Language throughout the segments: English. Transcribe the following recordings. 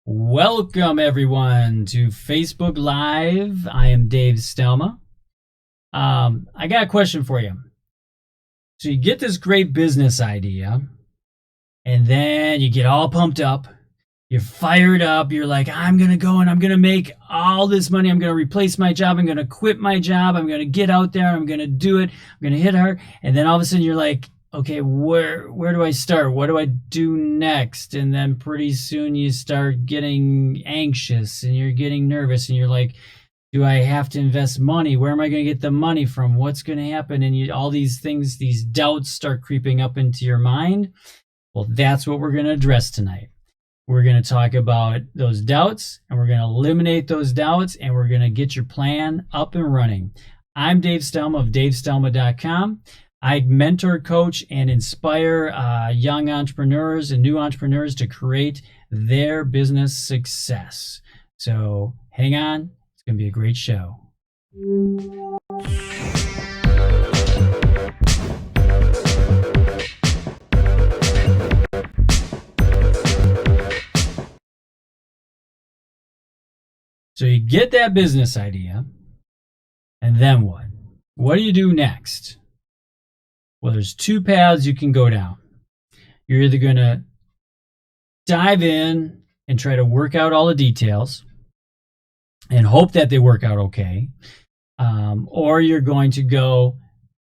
Welcome everyone to Facebook Live. I am Dave Stelma. I got a question for you. So you get this great business idea, and then you get all pumped up. You're fired up. You're like, I'm going to go and I'm going to make all this money. I'm going to replace my job. I'm going to quit my job. I'm going to get out there. I'm going to do it. I'm going to hit hard. And then all of a sudden you're like, okay, where do I start? What do I do next? And then pretty soon you start getting anxious and you're getting nervous and you're like, do I have to invest money? Where am I going to get the money from? What's going to happen? And all these things, these doubts start creeping up into your mind. Well, that's what we're going to address tonight. We're going to talk about those doubts, and we're going to eliminate those doubts, and we're going to get your plan up and running. I'm Dave Stelma of davestelma.com. I mentor, coach, and inspire young entrepreneurs and new entrepreneurs to create their business success. So hang on. It's going to be a great show. So you get that business idea, and then what? What do you do next? Well, there's two paths you can go down. You're either going to dive in and try to work out all the details and hope that they work out okay, or you're going to go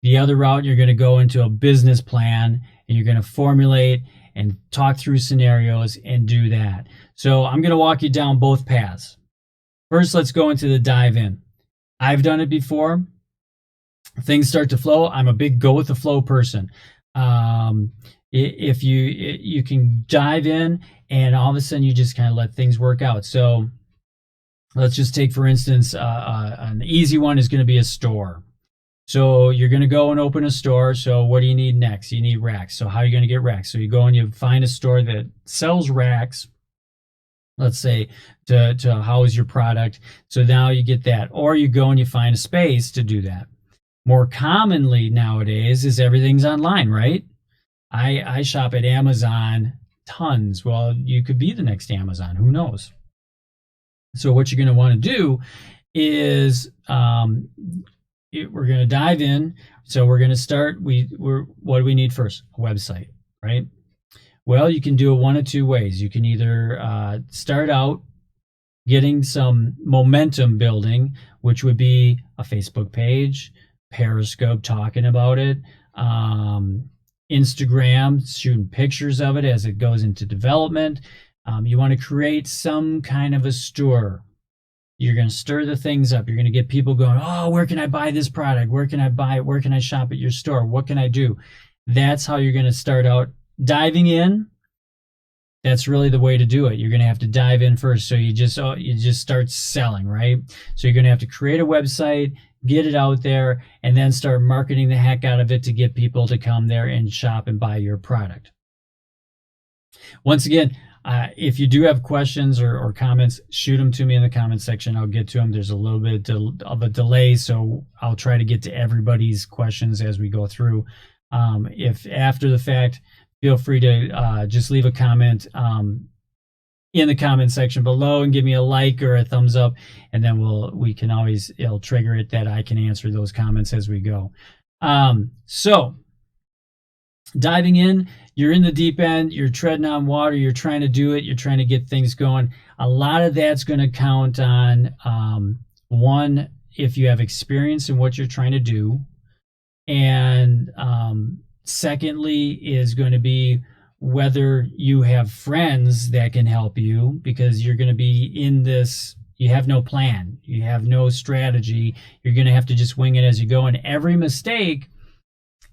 the other route. You're going to go into a business plan, and you're going to formulate and talk through scenarios and do that. So I'm going to walk you down both paths. First, let's go into the dive in. I've done it before. Things start to flow. I'm a big go with the flow person. If you can dive in and all of a sudden you just kind of let things work out. So let's just take, for instance, an easy one is going to be a store. So you're going to go and open a store. So what do you need next? You need racks. So how are you going to get racks? So you go and you find a store that sells racks, let's say, to house your product. So now you get that. Or you go and you find a space to do that. More commonly nowadays is everything's online, right? I shop at Amazon tons. Well, you could be the next Amazon. Who knows? So what you're going to want to do is we're going to dive in. So we're going to start. What do we need first? A website, right? Well, you can do it one of two ways. You can either start out getting some momentum building, which would be a Facebook page, Periscope talking about it, Instagram shooting pictures of it as it goes into development. You want to create some kind of a store. You're going to stir the things up. You're going to get people going, oh, where can I buy this product? Where can I buy it? Where can I shop at your store? What can I do? That's how you're going to start out diving in. That's really the way to do it. You're going to have to dive in first. So you just start selling, right? So you're going to have to create a website, get it out there, and then start marketing the heck out of it to get people to come there and shop and buy your product. Once again, if you do have questions or comments, shoot them to me in the comment section. I'll get to them. There's a little bit of a delay, so I'll try to get to everybody's questions as we go through. If after the fact, feel free to just leave a comment in the comment section below and give me a like or a thumbs up, and then it'll trigger it that I can answer those comments as we go. So diving in, you're in the deep end, you're treading on water, you're trying to do it, you're trying to get things going. A lot of that's going to count on one, if you have experience in what you're trying to do, and secondly is going to be whether you have friends that can help you, because you're going to be in this, you have no plan, you have no strategy, you're going to have to just wing it as you go. And every mistake,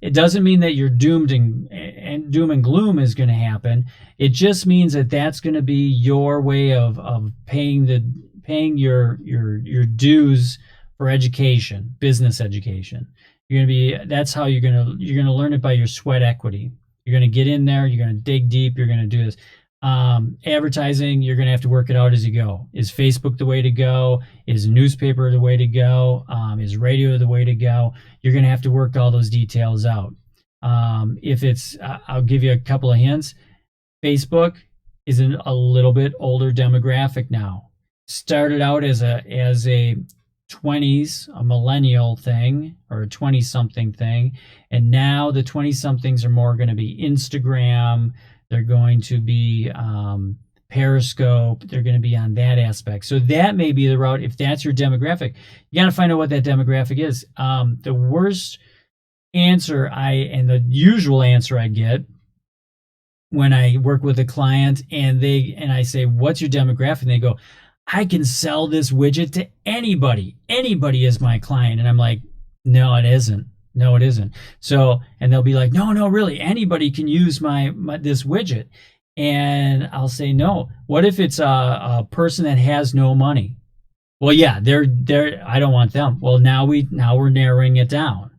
it doesn't mean that you're doomed and doom and gloom is going to happen. It just means that that's going to be your way of paying your dues for education, business education. That's how you're going to learn it, by your sweat equity. You're going to get in there, you're going to dig deep, you're going to do this. Advertising, you're going to have to work it out as you go. Is Facebook the way to go? Is newspaper the way to go? Is radio the way to go? You're going to have to work all those details out. If it's, I'll give you a couple of hints. Facebook, is a little bit older demographic now. Started out as a 20s, a millennial thing, or a 20 something thing, and now the 20 somethings are more going to be Instagram. They're going to be Periscope. They're going to be on that aspect. So that may be the route. If that's your demographic, you got to find out what that demographic is. The worst answer and the usual answer I get when I work with a client and I say, what's your demographic? And they go, I can sell this widget to anybody. Anybody is my client. And I'm like, no, it isn't. No, it isn't. So, and they'll be like, no, really, anybody can use my this widget. And I'll say, no. What if it's a person that has no money? Well, yeah, they're I don't want them. Well, now we're narrowing it down.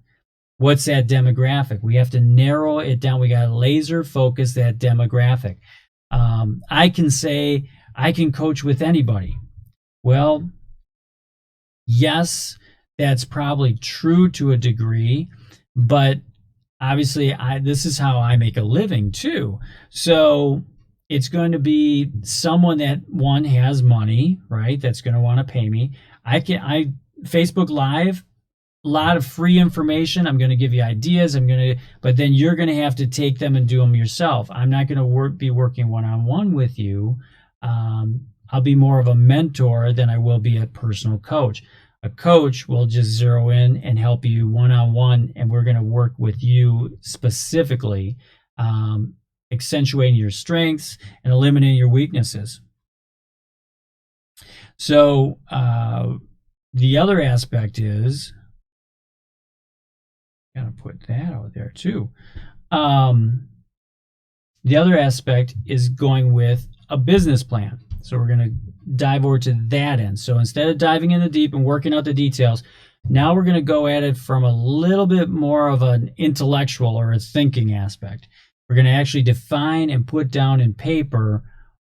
What's that demographic? We have to narrow it down. We got to laser focus that demographic. I can say I can coach with anybody. Well, yes, that's probably true to a degree, but obviously this is how I make a living too. So it's going to be someone that one has money, right? That's going to want to pay me. Facebook Live, a lot of free information. I'm going to give you ideas. But then you're going to have to take them and do them yourself. I'm not going to be working one-on-one with you. I'll be more of a mentor than I will be a personal coach. A coach will just zero in and help you one-on-one, and we're going to work with you specifically, accentuating your strengths and eliminating your weaknesses. So the other aspect is, got to put that out there too. The other aspect is going with a business plan. So we're going to dive over to that end. So instead of diving in the deep and working out the details, now we're going to go at it from a little bit more of an intellectual or a thinking aspect. We're going to actually define and put down in paper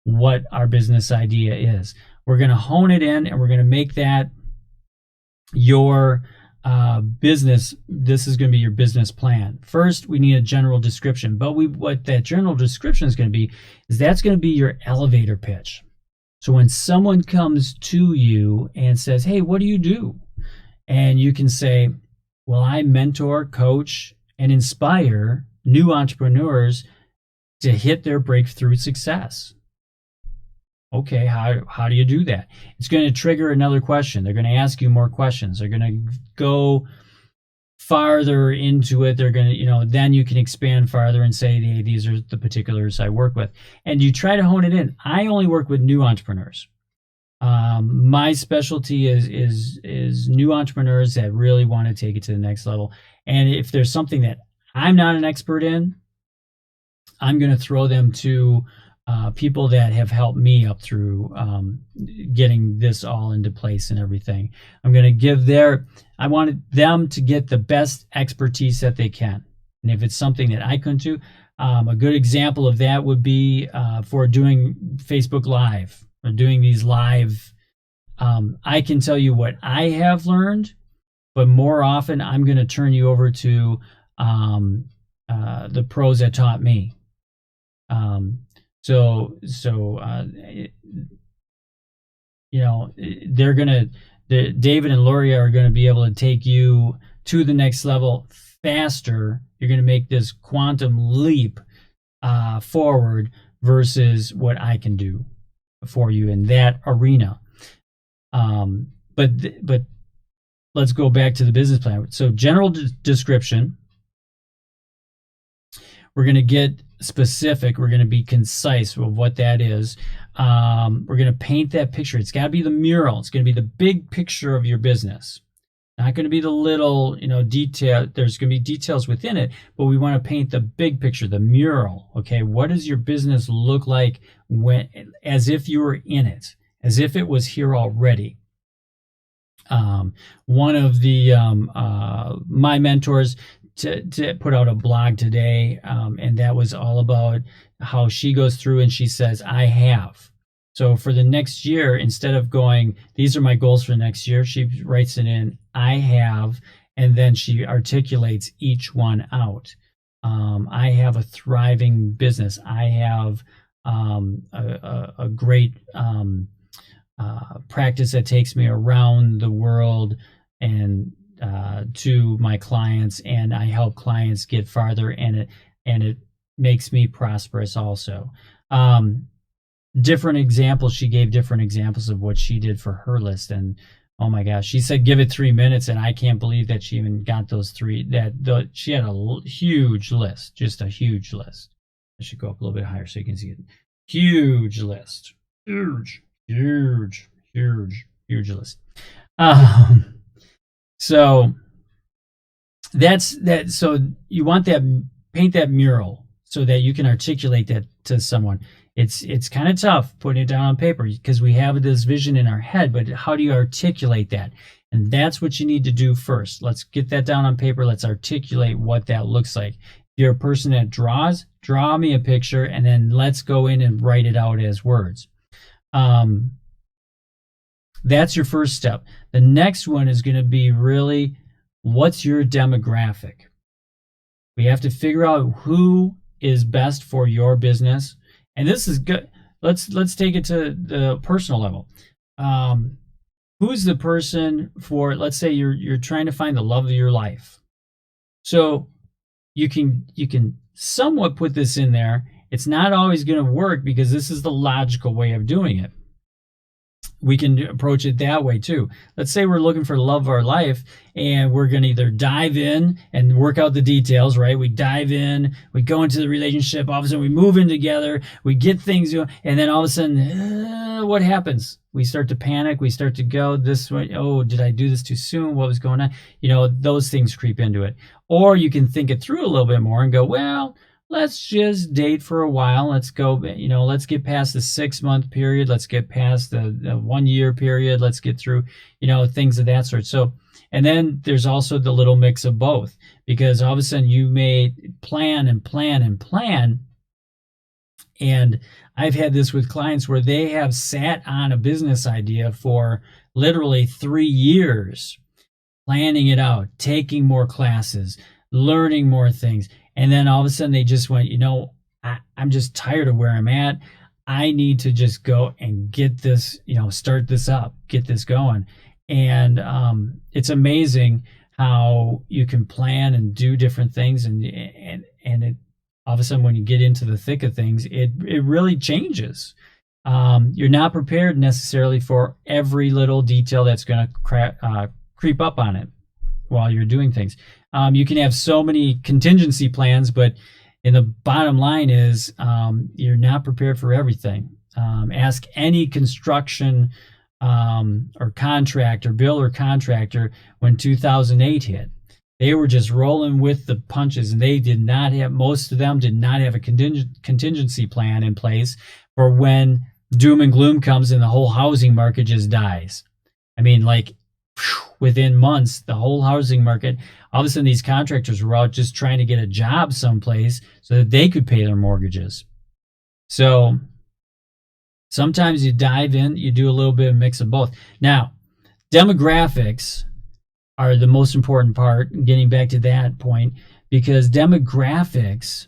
what our business idea is. We're going to hone it in, and we're going to make that your business. This is going to be your business plan. First, we need a general description, but what that general description is going to be is that's going to be your elevator pitch. So when someone comes to you and says, hey, what do you do? And you can say, well, I mentor, coach, and inspire new entrepreneurs to hit their breakthrough success. Okay, how do you do that? It's going to trigger another question. They're going to ask you more questions. They're going to go farther into it. They're going to, then you can expand farther and say, hey, these are the particulars I work with. And you try to hone it in. I only work with new entrepreneurs. My specialty is new entrepreneurs that really want to take it to the next level. And if there's something that I'm not an expert in, I'm going to throw them to people that have helped me up through getting this all into place and everything. I'm going to give I wanted them to get the best expertise that they can. And if it's something that I couldn't do, a good example of that would be for doing Facebook Live or doing these live. I can tell you what I have learned, but more often I'm going to turn you over to the pros that taught me. David and Lori are going to be able to take you to the next level faster. You're going to make this quantum leap forward versus what I can do for you in that arena. But let's go back to the business plan. So general description. We're going to get specific. We're going to be concise with what that is. We're going to paint that picture. It's got to be the mural. It's going to be the big picture of your business. Not going to be the little, detail. There's going to be details within it, but we want to paint the big picture, the mural. Okay, what does your business look like as if you were in it, as if it was here already? One of the my mentors to put out a blog today, and that was all about how she goes through and she says, I have. So for the next year, instead of going, these are my goals for next year, she writes it in, I have, and then she articulates each one out. I have a thriving business. I have a great practice that takes me around the world and to my clients, and I help clients get farther, and it makes me prosperous also. Different examples, she gave different examples of what she did for her list, and oh my gosh, she said give it 3 minutes, and I can't believe that she even got those three. She had a huge list, just a huge list. I should go up a little bit higher so you can see it. Huge list, huge list. So that's that. So you want that, paint that mural so that you can articulate that to someone. It's kind of tough putting it down on paper because we have this vision in our head, but how do you articulate that? And that's what you need to do first. Let's get that down on paper. Let's articulate what that looks like. If you're a person that draws, draw me a picture, and then let's go in and write it out as words. That's your first step. The next one is going to be really, what's your demographic? We have to figure out who is best for your business. And this is good. Let's take it to the personal level. Who's the person for, let's say you're trying to find the love of your life. So you can somewhat put this in there. It's not always going to work because this is the logical way of doing it. We can approach it that way too. Let's say we're looking for the love of our life, and we're going to either dive in and work out the details, right? We dive in, we go into the relationship, all of a sudden we move in together, we get things going, and then all of a sudden, what happens? We start to panic, we start to go this way. Oh, did I do this too soon? What was going on? Those things creep into it. Or you can think it through a little bit more and go, well, let's just date for a while. Let's go, let's get past the 6-month period. Let's get past the 1 year period. Let's get through, things of that sort. So, and then there's also the little mix of both, because all of a sudden you may plan and plan and plan. And I've had this with clients where they have sat on a business idea for literally 3 years, planning it out, taking more classes, learning more things. And then all of a sudden they just went, I'm just tired of where I'm at. I need to just go and get this, start this up, get this going. And it's amazing how you can plan and do different things. And it, all of a sudden when you get into the thick of things, it really changes. You're not prepared necessarily for every little detail that's going to creep up on it while you're doing things. You can have so many contingency plans, but in the bottom line is you're not prepared for everything. Ask any construction or contractor, builder contractor, when 2008 hit. They were just rolling with the punches, and they did not have, most of them did not have a contingency plan in place for when doom and gloom comes and the whole housing market just dies. I mean, within months, the whole housing market, all of a sudden these contractors were out just trying to get a job someplace so that they could pay their mortgages. So sometimes you dive in, you do a little bit of mix of both. Now, demographics are the most important part, getting back to that point, because demographics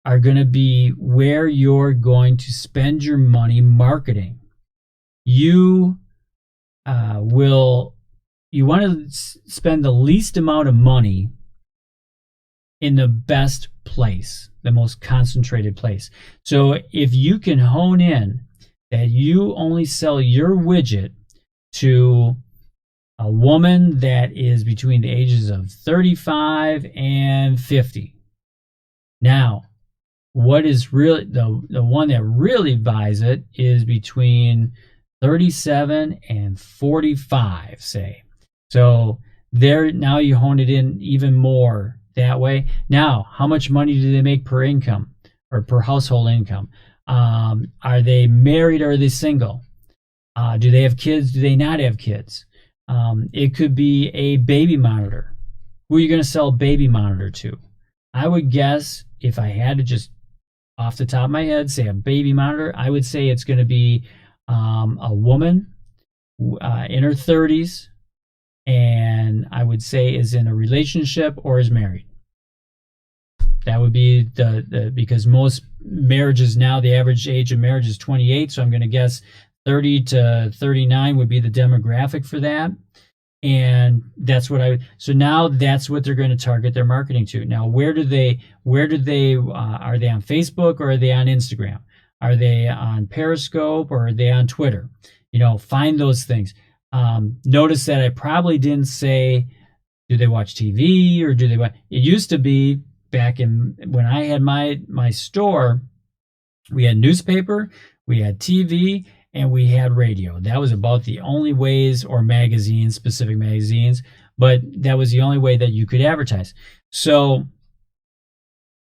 are going to be where you're going to spend your money marketing. You want to spend the least amount of money in the best place, the most concentrated place. So if you can hone in that you only sell your widget to a woman that is between the ages of 35 and 50. Now, what is really the one that really buys it is between 37 and 45, say. So there, now you hone it in even more that way. Now, how much money do they make per income or per household income? Are they married or are they single? Do they have kids? Do they not have kids? It could be a baby monitor. Who are you going to sell a baby monitor to? I would guess, if I had to just off the top of my head say a baby monitor, I would say it's going to be a woman in her 30s, and I would say is in a relationship or is married. That would be because most marriages now, the average age of marriage is 28. So I'm going to guess 30 to 39 would be the demographic for that. And that's what so now that's what they're going to target their marketing to. Now, where do they, are they on Facebook or are they on Instagram? Are they on Periscope or are they on Twitter? Find those things. Notice that I probably didn't say, do they watch TV or do they watch? It used to be back when I had my store, we had newspaper, we had TV, and we had radio. That was about the only ways, or magazines, specific magazines, but that was the only way that you could advertise. So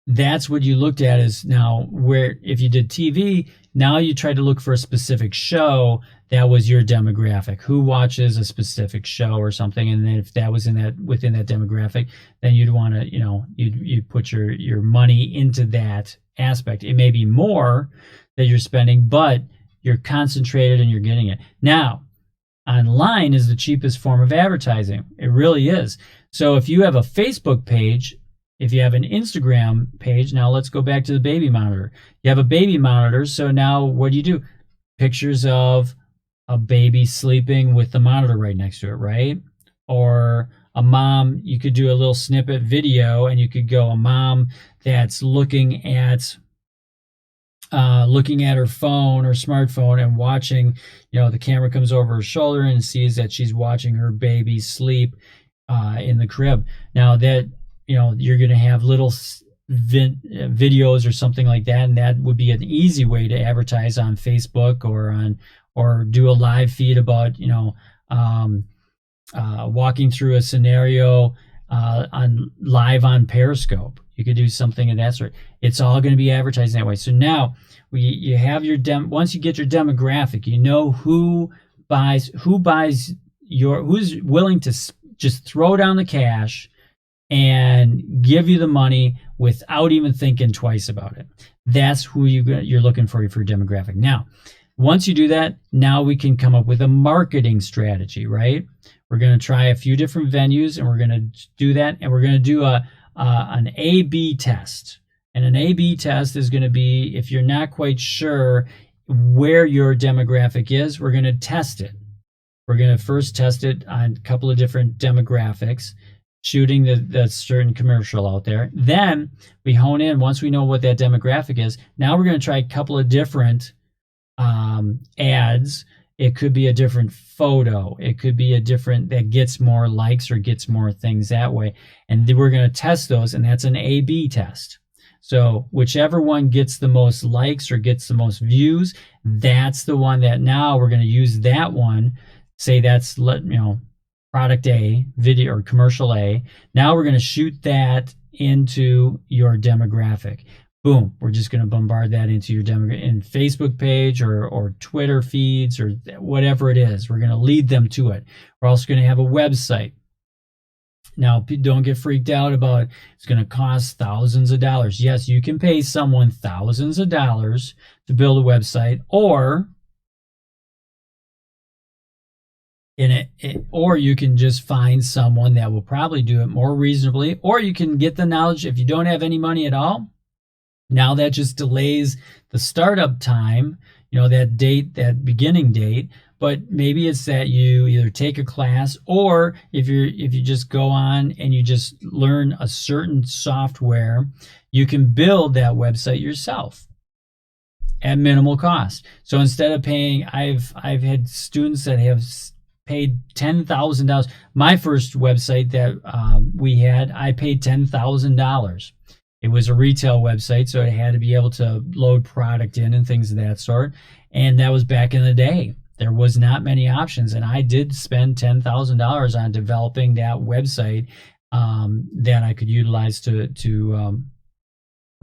that's what you looked at is now where, if you did TV, now you try to look for a specific show that was your demographic. Who watches a specific show or something? And then if that was within that demographic, then you'd want to, you'd put your money into that aspect. It may be more that you're spending, but you're concentrated and you're getting it. Now, online is the cheapest form of advertising. It really is. So if you have a Facebook page, if you have an Instagram page, now let's go back to the baby monitor. You have a baby monitor, so now what do? Pictures of a baby sleeping with the monitor right next to it, right? Or a mom, you could do a little snippet video and you could go, a mom that's looking at her phone or smartphone and watching, the camera comes over her shoulder and sees that she's watching her baby sleep in the crib. Now that, you're going to have little videos or something like that, and that would be an easy way to advertise on Facebook or do a live feed about, walking through a scenario live on Periscope. You could do something of that sort. It's all going to be advertised that way. So now you have your once you get your demographic, who's willing to just throw down the cash and give you the money without even thinking twice about it. That's who you're looking for your demographic. Now, once you do that, now we can come up with a marketing strategy, right? We're going to try a few different venues and we're going to do that, and we're going to do an A/B test. And an A/B test is going to be, if you're not quite sure where your demographic is, we're going to test it. We're going to first test it on a couple of different demographics, shooting the certain commercial out there. Then we hone in, once we know what that demographic is, now we're going to try a couple of different ads. It could be a different photo. It could be a different that gets more likes or gets more things that way. And then we're going to test those, and that's an A/B test. So whichever one gets the most likes or gets the most views, that's the one that now we're going to use that one. Say that's, product A, video or commercial A. Now we're going to shoot that into your demographic. Boom, we're just going to bombard that into your in Facebook page or Twitter feeds or whatever it is. We're going to lead them to it. We're also going to have a website. Now, don't get freaked out about it's going to cost thousands of dollars. Yes, you can pay someone thousands of dollars to build a website, or or you can just find someone that will probably do it more reasonably, or you can get the knowledge if you don't have any money at all. Now that just delays the startup time, that beginning date, but maybe it's that you either take a class, or if you just go on and you just learn a certain software, you can build that website yourself at minimal cost. So instead of paying, I've had students that have paid $10,000. My first website that we had, I paid $10,000. It was a retail website, so it had to be able to load product in and things of that sort. And that was back in the day. There was not many options, and I did spend $10,000 on developing that website that I could utilize for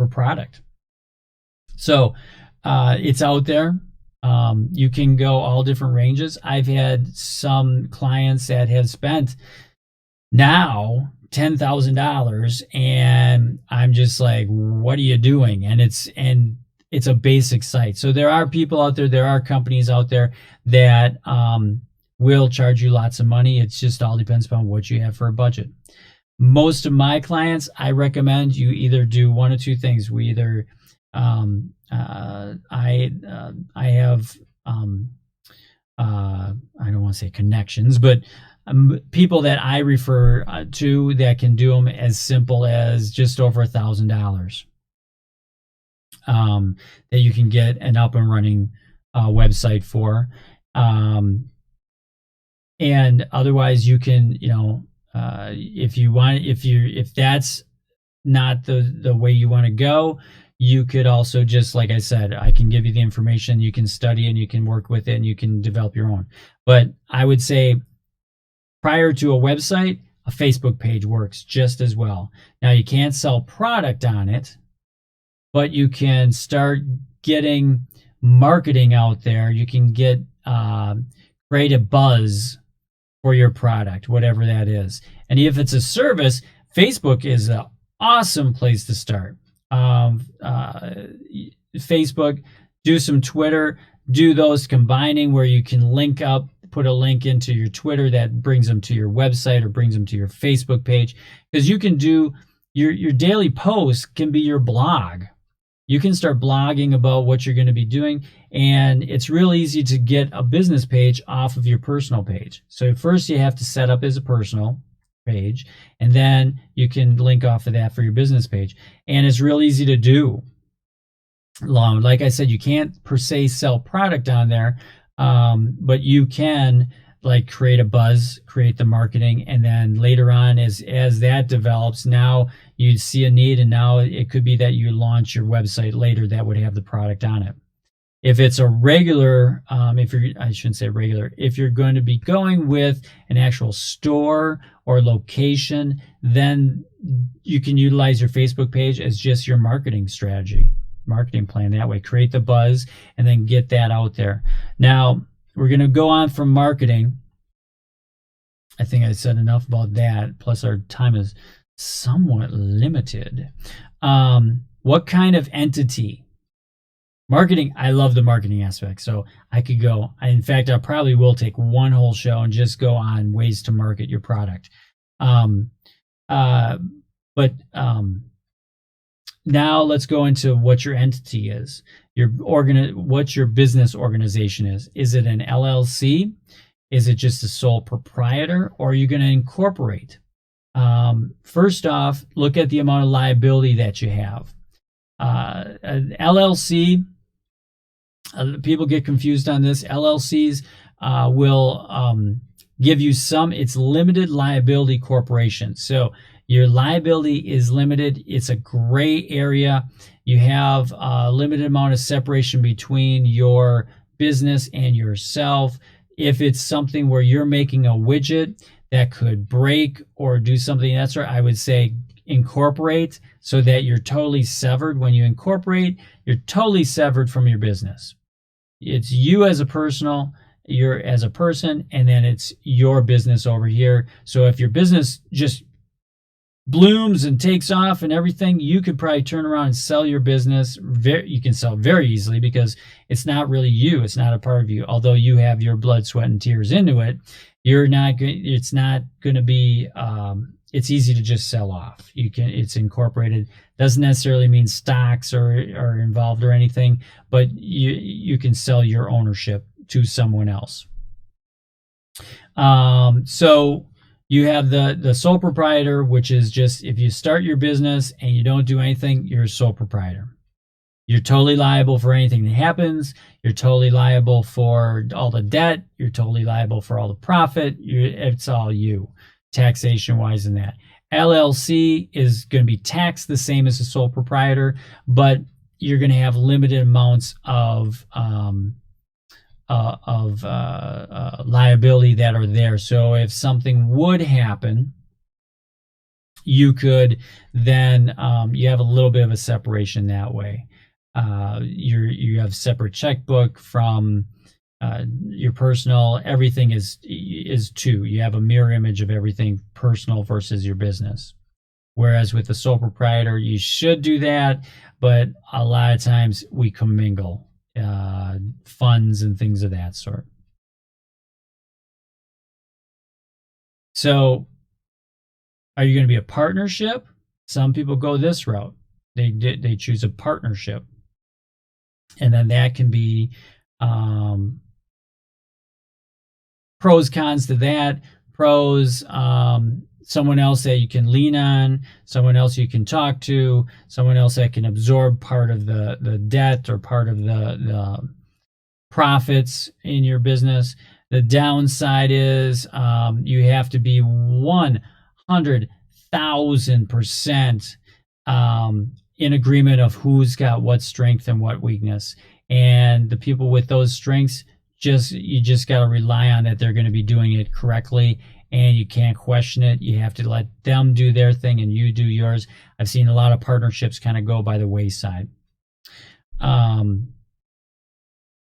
product. So it's out there. You can go all different ranges. I've had some clients that have spent now $10,000, and I'm just like, what are you doing? And it's a basic site. So there are people out there, there are companies out there that will charge you lots of money. It's just all depends upon what you have for a budget. Most of my clients, I recommend you either do one of two things. We either I have I don't want to say connections, but people that I refer to that can do them as simple as just over $1,000, that you can get an up and running website for. And otherwise you can, if that's not the way you want to go, you could also just, like I said, I can give you the information, you can study and you can work with it and you can develop your own. But I would say prior to a website, a Facebook page works just as well. Now you can't sell product on it, but you can start getting marketing out there. You can get create a buzz for your product, whatever that is. And if it's a service, Facebook is an awesome place to start. Facebook, do some Twitter, do those combining where you can link up, put a link into your Twitter that brings them to your website or brings them to your Facebook page, because you can do your daily post can be your blog. You can start blogging about what you're going to be doing, and it's real easy to get a business page off of your personal page. So first you have to set up as a personal page, and then you can link off of that for your business page. And it's real easy to do. Like I said, you can't per se sell product on there, but you can like create a buzz, create the marketing, and then later on as that develops, now you see a need, and now it could be that you launch your website later that would have the product on it. If it's a regular, I shouldn't say regular, if you're going to be going with an actual store or location, then you can utilize your Facebook page as just your marketing strategy, marketing plan. That way, create the buzz and then get that out there. Now, we're going to go on from marketing. I think I said enough about that. Plus, our time is somewhat limited. What kind of entity? Marketing, I love the marketing aspect. So I could go, in fact, I probably will take one whole show and just go on ways to market your product. Now let's go into what your entity is. What your business organization is. Is it an LLC? Is it just a sole proprietor, or are you going to incorporate? First off, look at the amount of liability that you have. An LLC, people get confused on this. LLCs will give you it's limited liability corporation. So your liability is limited. It's a gray area. You have a limited amount of separation between your business and yourself. If it's something where you're making a widget that could break or do something, that's right, I would say incorporate so that you're totally severed. When you incorporate, you're totally severed from your business. It's you as a person, and then it's your business over here. So if your business just blooms and takes off and everything, you could probably turn around and sell your business. You can sell very easily because it's not really you. It's not a part of you. Although you have your blood, sweat, and tears into it, it's not going to be, it's easy to just sell off. It's incorporated. Doesn't necessarily mean stocks are involved or anything, but you can sell your ownership to someone else. So you have the sole proprietor, which is just if you start your business and you don't do anything, you're a sole proprietor. You're totally liable for anything that happens. You're totally liable for all the debt. You're totally liable for all the profit. It's all you, taxation-wise and that. LLC is going to be taxed the same as a sole proprietor, but you're going to have limited amounts of liability that are there. So if something would happen, you could then you have a little bit of a separation that way. You have separate checkbook from your personal. Everything is two. You have a mirror image of everything personal versus your business. Whereas with the sole proprietor, you should do that, but a lot of times we commingle funds and things of that sort. So Are you going to be a partnership? Some people go this route. They choose a partnership. And then that can be pros, cons to that. Pros, someone else that you can lean on, someone else you can talk to, someone else that can absorb part of the debt or part of the profits in your business. The downside is you have to be 100,000% in agreement of who's got what strength and what weakness. And the people with those strengths, you just got to rely on that they're going to be doing it correctly, and you can't question it. You have to let them do their thing and you do yours. I've seen a lot of partnerships kind of go by the wayside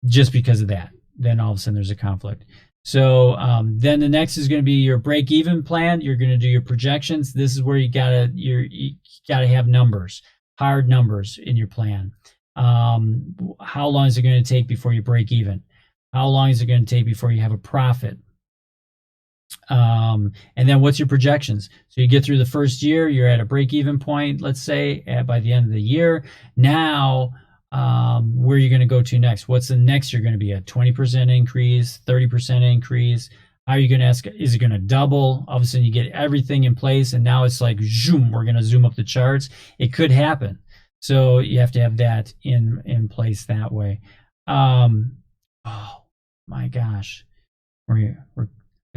just because of that. Then all of a sudden there's a conflict. So then the next is going to be your break-even plan. You're going to do your projections. This is where you gotta have numbers, hard numbers in your plan. How long is it going to take before you break even? How long is it going to take before you have a profit? And then what's your projections? So you get through the first year, you're at a break-even point, let's say, by the end of the year. Now, where are you going to go to next? What's the next year going to be? A 20% increase, 30% increase? How are you going to ask? Is it going to double? All of a sudden you get everything in place and now it's like, zoom, we're going to zoom up the charts. It could happen. So you have to have that in place that way. Oh my gosh. The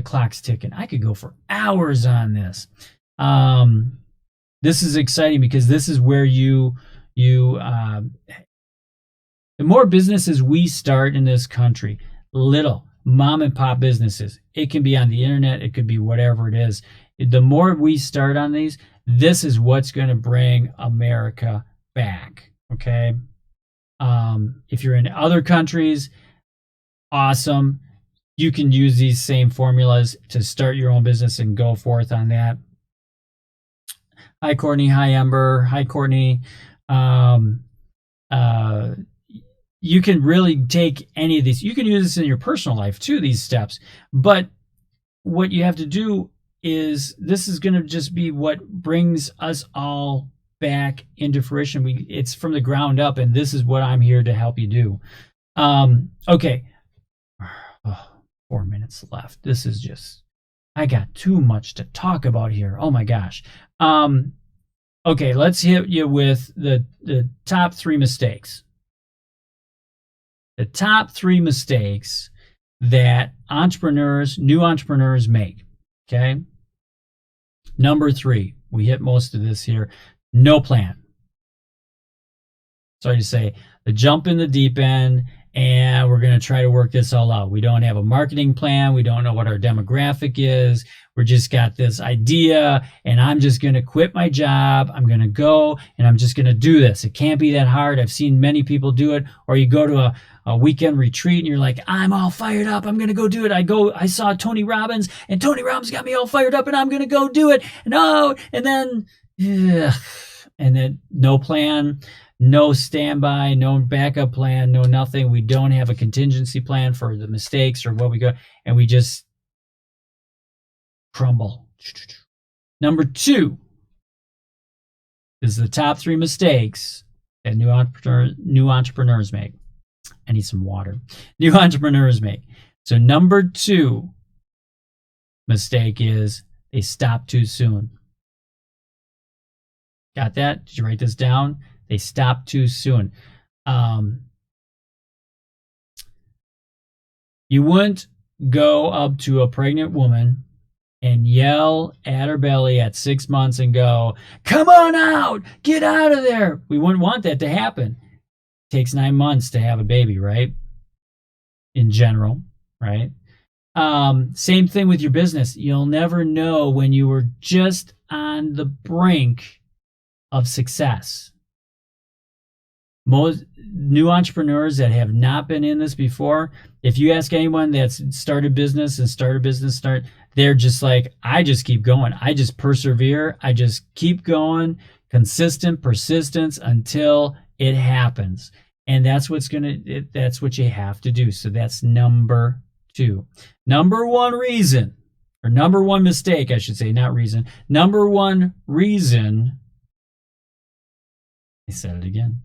clock's ticking. I could go for hours on this. This is exciting because this is where the more businesses we start in this country, little mom and pop businesses, it can be on the internet, it could be whatever it is. The more we start on these, this is what's going to bring America back. Okay. If you're in other countries, awesome. You can use these same formulas to start your own business and go forth on that. Hi, Courtney. Hi, Ember. Hi, Courtney. You can really take any of these. You can use this in your personal life too, these steps. But what you have to do is this is going to just be what brings us all back into fruition. It's from the ground up, and this is what I'm here to help you do. Okay. 4 minutes left. This is just, I got too much to talk about here. Oh my gosh. Okay, let's hit you with the top 3 mistakes. The top 3 mistakes that new entrepreneurs make. Okay. Number 3, we hit most of this here. No plan. Sorry to say, the jump in the deep end, and we're going to try to work this all out. We don't have a marketing plan. We don't know what our demographic is. We're just got this idea, and I'm just going to quit my job. I'm going to go, and I'm just going to do this. It can't be that hard. I've seen many people do it. Or you go to a weekend retreat, and you're like, I'm all fired up. I'm going to go do it. I saw Tony Robbins, and Tony Robbins got me all fired up, and I'm going to go do it. And then no plan. No standby, no backup plan, no nothing. We don't have a contingency plan for the mistakes or what we go, and we just crumble. Number 2 is the top 3 mistakes that new entrepreneurs make. I need some water. New entrepreneurs make. So number 2 mistake is they stop too soon. Got that? Did you write this down? They stop too soon. You wouldn't go up to a pregnant woman and yell at her belly at 6 months and go, come on out, get out of there. We wouldn't want that to happen. It takes 9 months to have a baby, right? In general, right? Same thing with your business. You'll never know when you were just on the brink of success. Most new entrepreneurs that have not been in this before, if you ask anyone that's started business, they're just like, I just keep going. I just persevere. I just keep going, consistent persistence until it happens. And that's what you have to do. So that's number 2. Number 1 reason or number one mistake, I should say, not reason. Number one reason, I said it again.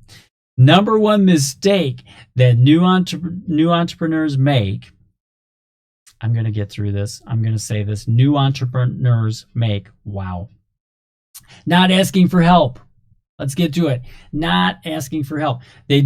Number one mistake that new entrepreneurs make, I'm going to get through this. I'm going to say this. New entrepreneurs make, wow. Not asking for help. Let's get to it. Not asking for help. They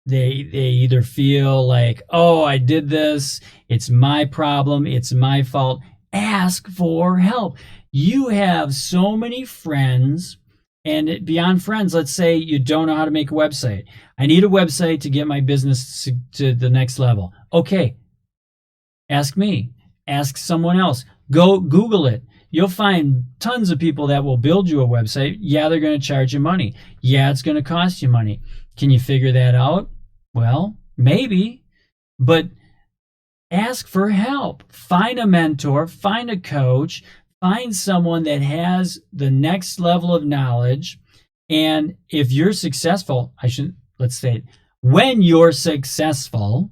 either feel like, oh, I did this. It's my problem. It's my fault. Ask for help. You have so many friends, and beyond friends, let's say you don't know how to make a website. I need a website to get my business to the next level. Okay. Ask me. Ask someone else. Go Google it. You'll find tons of people that will build you a website. Yeah, they're going to charge you money. Yeah, it's going to cost you money. Can you figure that out? Well, maybe, but ask for help. Find a mentor, find a coach, find someone that has the next level of knowledge. And if you're successful, let's say it, when you're successful,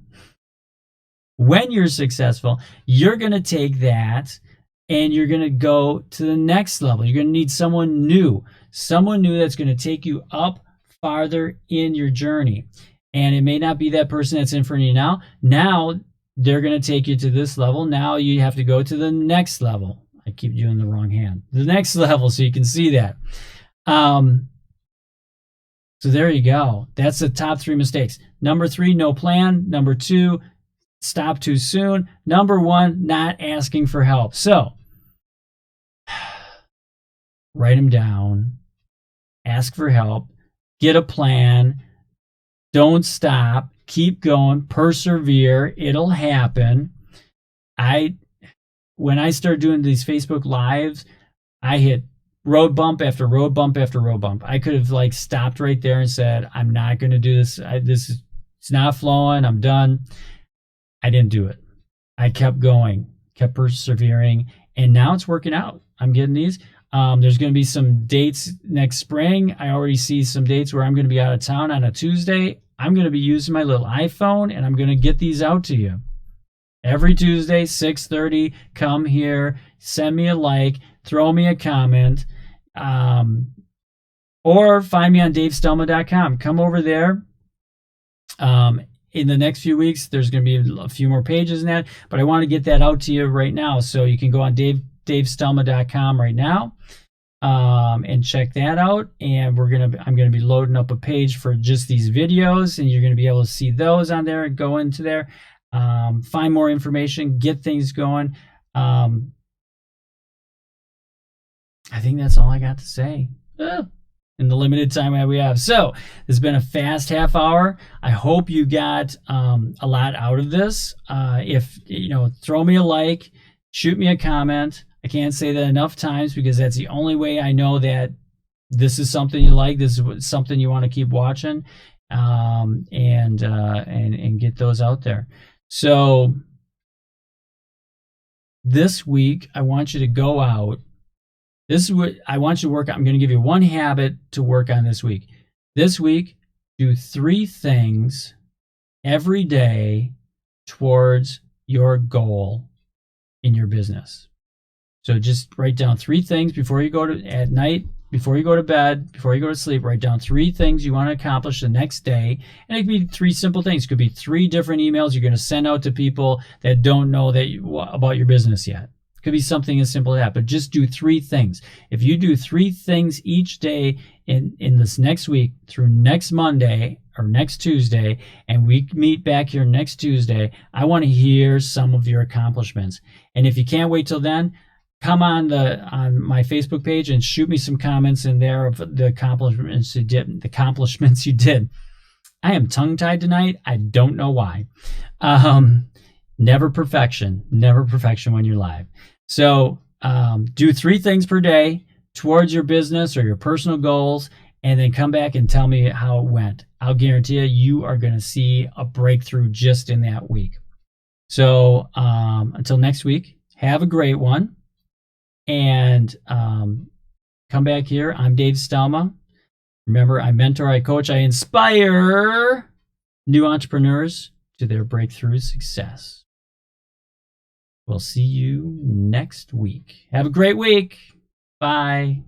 you're going to take that and you're going to go to the next level. You're going to need someone new that's going to take you up farther in your journey. And it may not be that person that's in front of you now. Now they're going to take you to this level. Now you have to go to the next level. I keep doing the wrong hand. The next level, so you can see that. So there you go. That's the top 3 mistakes. Number 3, no plan. Number 2, stop too soon. Number 1, not asking for help. So write them down. Ask for help. Get a plan. Don't stop. Keep going. Persevere. It'll happen. When I started doing these Facebook Lives, I hit road bump after road bump after road bump. I could have stopped right there and said, I'm not going to do this. It's not flowing. I'm done. I didn't do it. I kept going, kept persevering, and now it's working out. I'm getting these. There's going to be some dates next spring. I already see some dates where I'm going to be out of town on a Tuesday. I'm going to be using my little iPhone, and I'm going to get these out to you. Every Tuesday, 6:30, come here, send me a like, throw me a comment, or find me on davestelma.com. Come over there. In the next few weeks, there's going to be a few more pages in that, but I want to get that out to you right now. So you can go on davestelma.com right now and check that out. And I'm going to be loading up a page for just these videos, and you're going to be able to see those on there and go into there, find more information, get things going. I think that's all I got to say. In the limited time that we have. So it's been a fast half hour. I hope you got a lot out of this. If throw me a like, shoot me a comment. I can't say that enough times because that's the only way I know that this is something you like. This is something you want to keep watching, and get those out there. So this week I want you to go out. This is what I want you to work on. I'm going to give you one habit to work on this week. This week, do 3 things every day towards your goal in your business. So just write down 3 things before you go at night, before you go to bed, before you go to sleep. Write down 3 things you want to accomplish the next day. And it could be 3 simple things. It could be 3 different emails you're going to send out to people that don't know about your business yet. Could be something as simple as that, but just do 3 things. If you do 3 things each day in this next week through next Monday or next Tuesday, and we meet back here next Tuesday, I want to hear some of your accomplishments. And if you can't wait till then, come on my Facebook page and shoot me some comments in there of the accomplishments you did. I am tongue-tied tonight. I don't know why. Never perfection when you're live. So do 3 things per day towards your business or your personal goals, and then come back and tell me how it went. I'll guarantee you are going to see a breakthrough just in that week. So until next week, have a great one. And come back here. I'm Dave Stelma. Remember, I mentor, I coach, I inspire new entrepreneurs to their breakthrough success. We'll see you next week. Have a great week. Bye.